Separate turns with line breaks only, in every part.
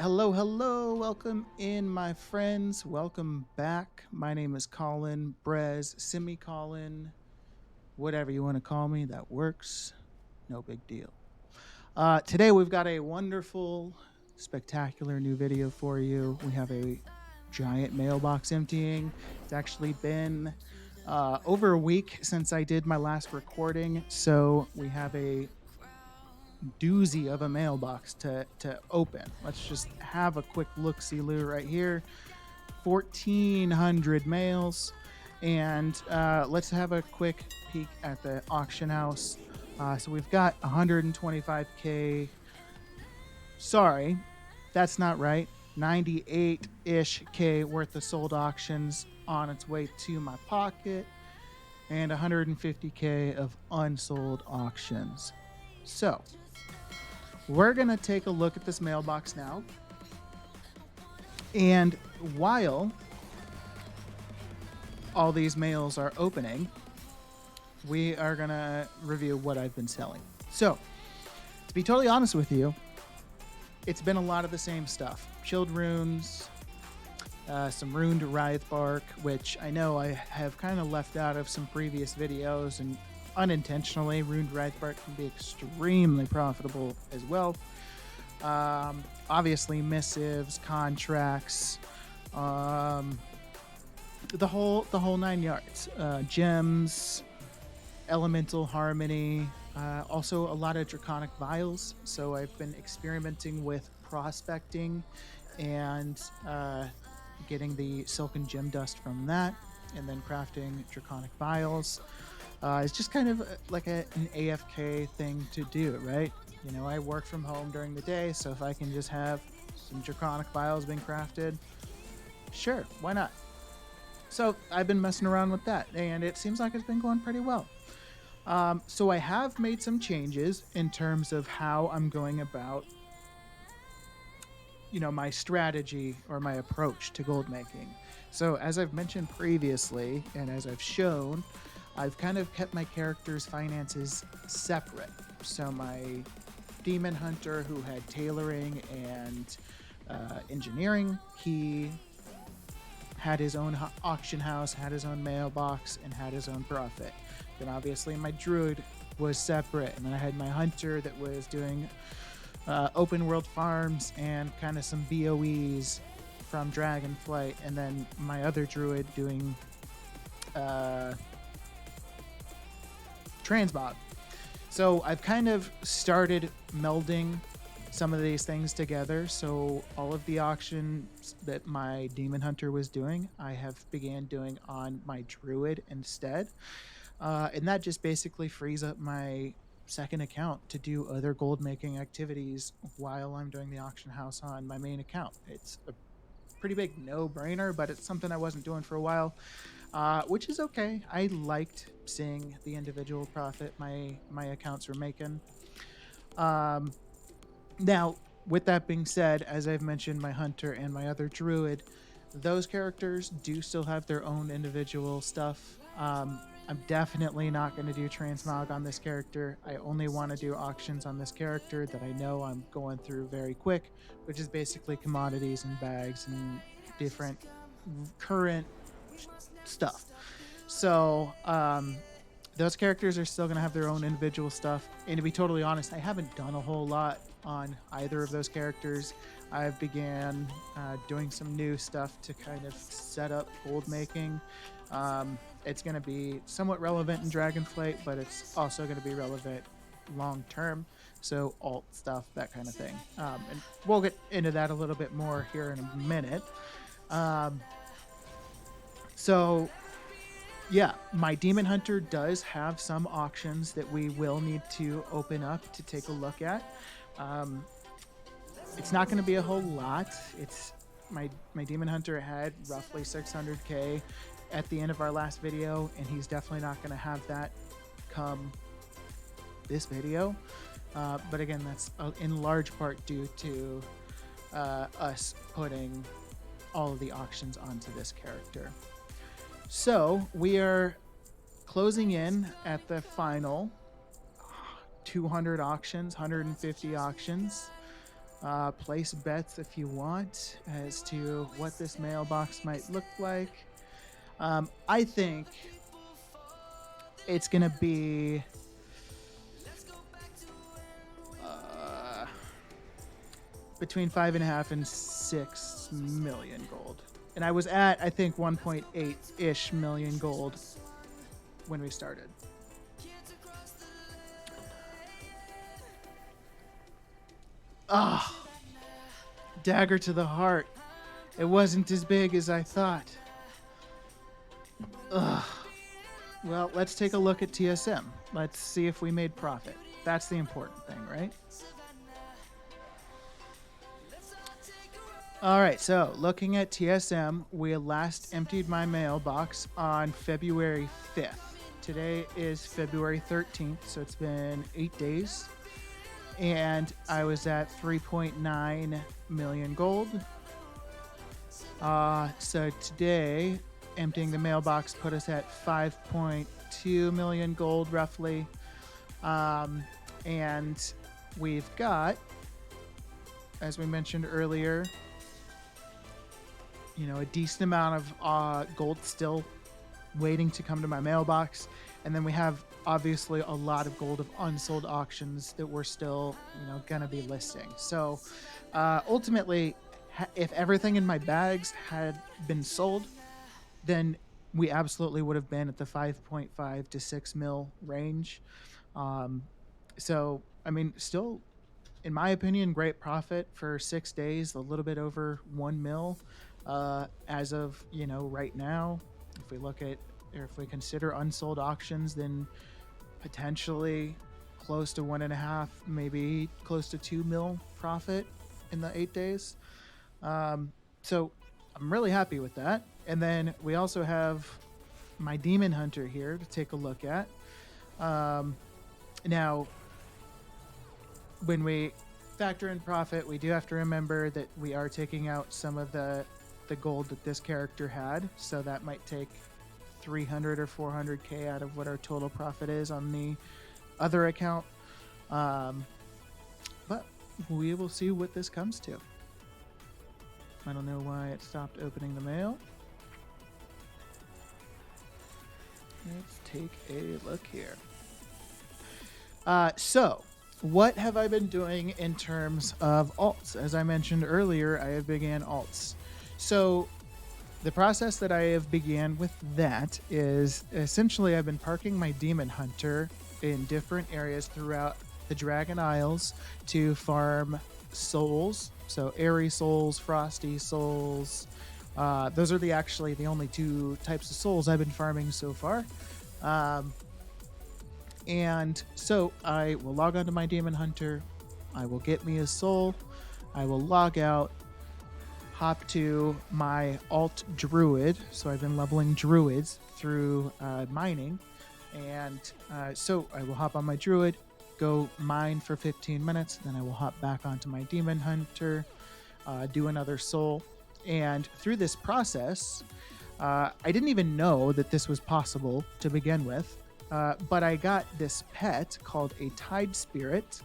Hello, hello. Welcome in, my friends. Welcome back. My name is Colin, Brez, Semi-Colin, whatever you want to call me. That works. No big deal. Today, we've got a wonderful, spectacular new video for you. We have a giant mailbox emptying. It's actually been over a week since I did my last recording. So we have a doozy of a mailbox to open. Let's just have a quick look see Lou right here. 1,400 mails, and let's have a quick peek at the auction house. So we've got 125k. Sorry, that's not right. 98-ish k worth of sold auctions on its way to my pocket, and 150k of unsold auctions. So we're going to take a look at this mailbox now. And while all these mails are opening, we are going to review what I've been selling. So, to be totally honest with you, it's been a lot of the same stuff. Chilled runes, some runed writhe bark, which I know I have kind of left out of some previous videos, and unintentionally, runed writhe bark can be extremely profitable as well. Obviously missives, contracts, the whole nine yards. Gems, elemental harmony, also a lot of draconic vials. So I've been experimenting with prospecting and getting the silken gem dust from that, and then crafting draconic vials. It's just kind of like an AFK thing to do, right? You know, I work from home during the day, so if I can just have some draconic vials being crafted, sure, why not? So I've been messing around with that, and it seems like it's been going pretty well. So I have made some changes in terms of how I'm going about, my strategy or my approach to gold making. So as I've mentioned previously, and as I've shown, I've kind of kept my character's finances separate. So my demon hunter, who had tailoring and engineering, he had his own auction house, had his own mailbox, and had his own profit. Then obviously my druid was separate, and then I had my hunter that was doing open world farms and kind of some BOEs from Dragonflight, and then my other druid doing Transmog. So I've kind of started melding some of these things together. So all of the auctions that my demon hunter was doing, I have began doing on my druid instead. And that just basically frees up my second account to do other gold making activities while I'm doing the auction house on my main account. It's a pretty big no-brainer, but it's something I wasn't doing for a while, which is okay. I liked seeing the individual profit my accounts were making. Now, with that being said, as I've mentioned, my hunter and my other druid, those characters do still have their own individual stuff. I'm definitely not going to do transmog on this character. I only want to do auctions on this character that I know I'm going through very quick, which is basically commodities and bags and different current stuff. So those characters are still going to have their own individual stuff. And to be totally honest, I haven't done a whole lot on either of those characters. I've began doing some new stuff to kind of set up gold making. It's going to be somewhat relevant in Dragonflight, but it's also going to be relevant long term. So alt stuff, that kind of thing. And we'll get into that a little bit more here in a minute. So yeah, my demon hunter does have some auctions that we will need to open up to take a look at. It's not going to be a whole lot. It's my demon hunter had roughly 600k at the end of our last video, and he's definitely not going to have that come this video. But again, that's in large part due to us putting all of the auctions onto this character. So we are closing in at the final 200 auctions, 150 auctions. Place bets if you want as to what this mailbox might look like. I think it's going to be between 5.5 and 6 million gold. And I was at, I think, 1.8 ish million gold when we started. Ah, dagger to the heart. It wasn't as big as I thought. Ugh. Well, let's take a look at TSM. Let's see if we made profit. That's the important thing, right? All right, so looking at TSM, we last emptied my mailbox on February 5th. Today is February 13th, so it's been 8 days. And I was at 3.9 million gold. So today, emptying the mailbox put us at 5.2 million gold, roughly. And we've got, as we mentioned earlier, a decent amount of gold still waiting to come to my mailbox. And then we have obviously a lot of gold of unsold auctions that we're still, going to be listing. So ultimately, if everything in my bags had been sold, then we absolutely would have been at the 5.5 to 6 mil range. So, I mean, still, in my opinion, great profit for 6 days, a little bit over 1 mil as of, right now. If we look at, or if we consider unsold auctions, then potentially close to 1.5, maybe close to 2 mil profit in the 8 days. So I'm really happy with that. And then we also have my Demon Hunter here to take a look at. Now, when we factor in profit, we do have to remember that we are taking out some of the gold that this character had. So that might take 300 or 400k out of what our total profit is on the other account. But we will see what this comes to. I don't know why it stopped opening the mail. Let's take a look here. So, what have I been doing in terms of alts? As I mentioned earlier, I have began alts. So, the process that I have began with that is essentially I've been parking my Demon Hunter in different areas throughout the Dragon Isles to farm souls. So airy souls, frosty souls. Those are the only two types of souls I've been farming so far. And so I will log onto my Demon Hunter. I will get me a soul. I will log out, hop to my alt druid. So I've been leveling druids through mining. And so I will hop on my druid, go mine for 15 minutes, then I will hop back onto my Demon Hunter, do another soul. And through this process, I didn't even know that this was possible to begin with, but I got this pet called a Tide Spirit.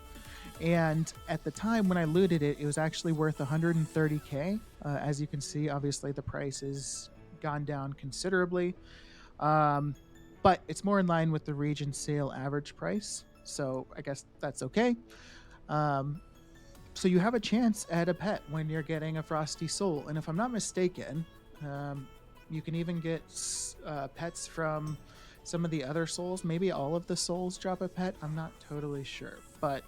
And at the time when I looted it, it was actually worth 130k. As you can see, obviously the price has gone down considerably. But it's more in line with the region sale average price. So I guess that's okay. So you have a chance at a pet when you're getting a Frosty Soul. And if I'm not mistaken, you can even get pets from some of the other souls. Maybe all of the souls drop a pet. I'm not totally sure. But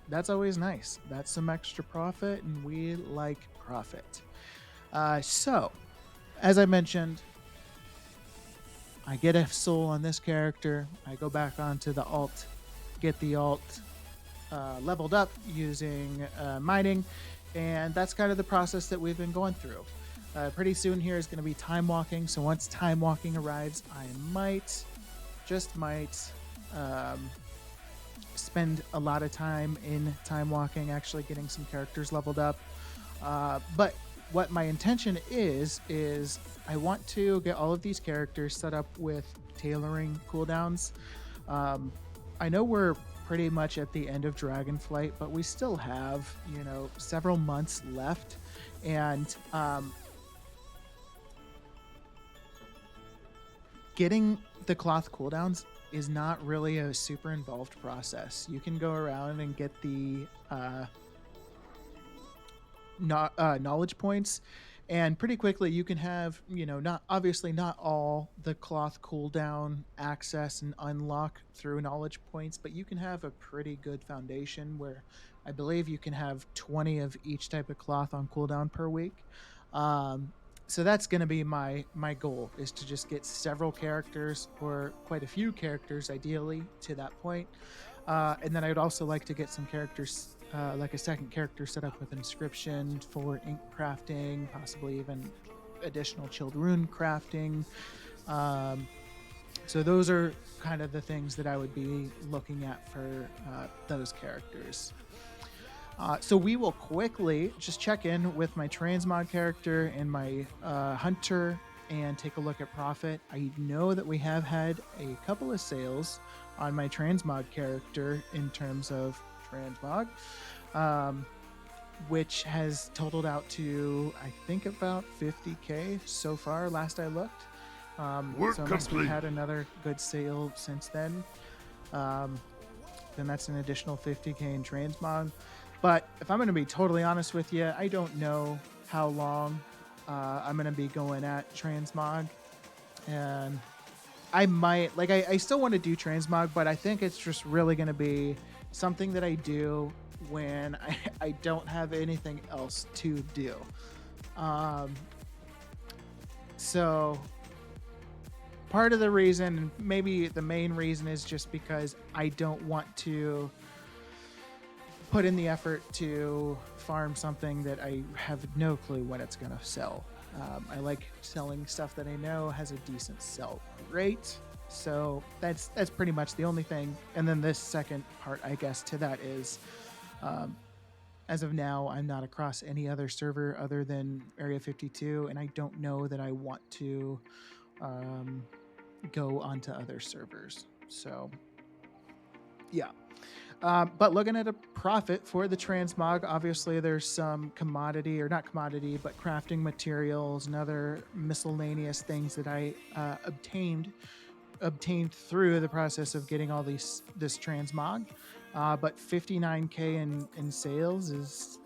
that's always nice. That's some extra profit, and we like profit. So, as I mentioned, I get a soul on this character. I go back onto the alt, get the alt leveled up using mining, and that's kind of the process that we've been going through. Pretty soon here is going to be time walking. So once time walking arrives, I might spend a lot of time in time walking, actually getting some characters leveled up. But what my intention is I want to get all of these characters set up with tailoring cooldowns. I know we're pretty much at the end of Dragonflight, but we still have, several months left. And getting the cloth cooldowns is not really a super involved process. You can go around and get the knowledge points, and pretty quickly you can have, not obviously not all the cloth cooldown access and unlock through knowledge points, but you can have a pretty good foundation where I believe you can have 20 of each type of cloth on cooldown per week. um, so that's going to be my goal, is to just get several characters, or quite a few characters ideally, to that point. And then I would also like to get some characters, like a second character set up with inscription for ink crafting, possibly even additional chilled rune crafting. Um, so those are kind of the things that I would be looking at for those characters. So we will quickly just check in with my Transmog character and my hunter and take a look at profit. I know that we have had a couple of sales on my Transmog character in terms of Transmog, which has totaled out to, I think, about 50K so far, last I looked. So unless we had another good sale since then, then that's an additional 50K in Transmog. But if I'm going to be totally honest with you, I don't know how long I'm going to be going at Transmog. And I might, I still want to do Transmog, but I think it's just really going to be something that I do when I don't have anything else to do. So part of the reason, maybe the main reason, is just because I don't want to put in the effort to farm something that I have no clue when it's going to sell. I like selling stuff that I know has a decent sell rate. So that's pretty much the only thing. And then this second part, I guess, to that is, as of now, I'm not across any other server other than Area 52, and I don't know that I want to go onto other servers. So, yeah. But looking at a profit for the Transmog, obviously there's some commodity, or not commodity, but crafting materials and other miscellaneous things that I obtained through the process of getting all this Transmog. But 59K in sales is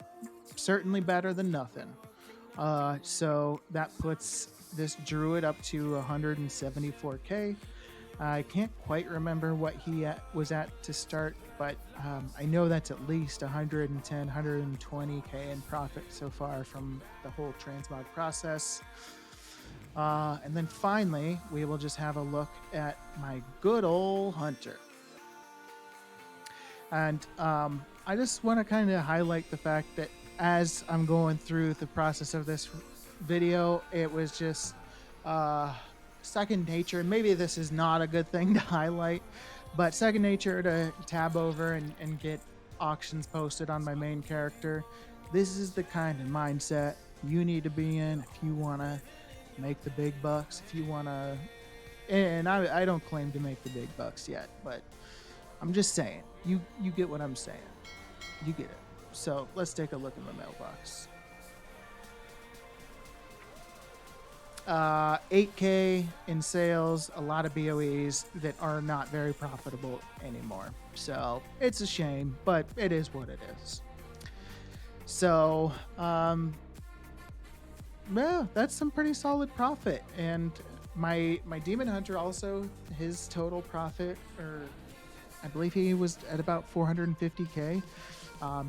certainly better than nothing. So that puts this druid up to 174K. I can't quite remember what he was at to start, but I know that's at least 110, 120K in profit so far from the whole Transmog process. And then finally, we will just have a look at my good old hunter. And I just want to kind of highlight the fact that as I'm going through the process of this video, it was just second nature. And maybe this is not a good thing to highlight, but second nature to tab over and get auctions posted on my main character. This is the kind of mindset you need to be in if you want to make the big bucks. If you want to, and I don't claim to make the big bucks yet, but I'm just saying, you get what I'm saying. You get it. So let's take a look at the mailbox. 8K in sales, a lot of BOEs that are not very profitable anymore. So it's a shame, but it is what it is. So, yeah, that's some pretty solid profit. And my Demon Hunter also, his total profit, or I believe he was at about 450K.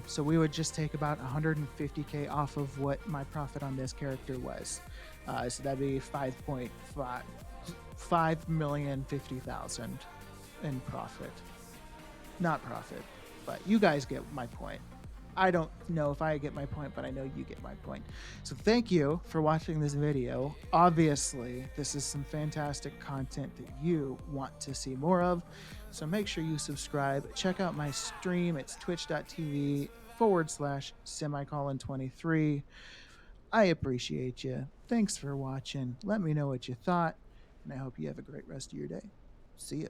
So we would just take about 150K off of what my profit on this character was. So that'd be 5,050,000 in profit. Not profit, but you guys get my point. I don't know if I get my point, but I know you get my point. So thank you for watching this video. Obviously, this is some fantastic content that you want to see more of. So make sure you subscribe. Check out my stream. It's twitch.tv/semicolon23. I appreciate you. Thanks for watching. Let me know what you thought, and I hope you have a great rest of your day. See ya.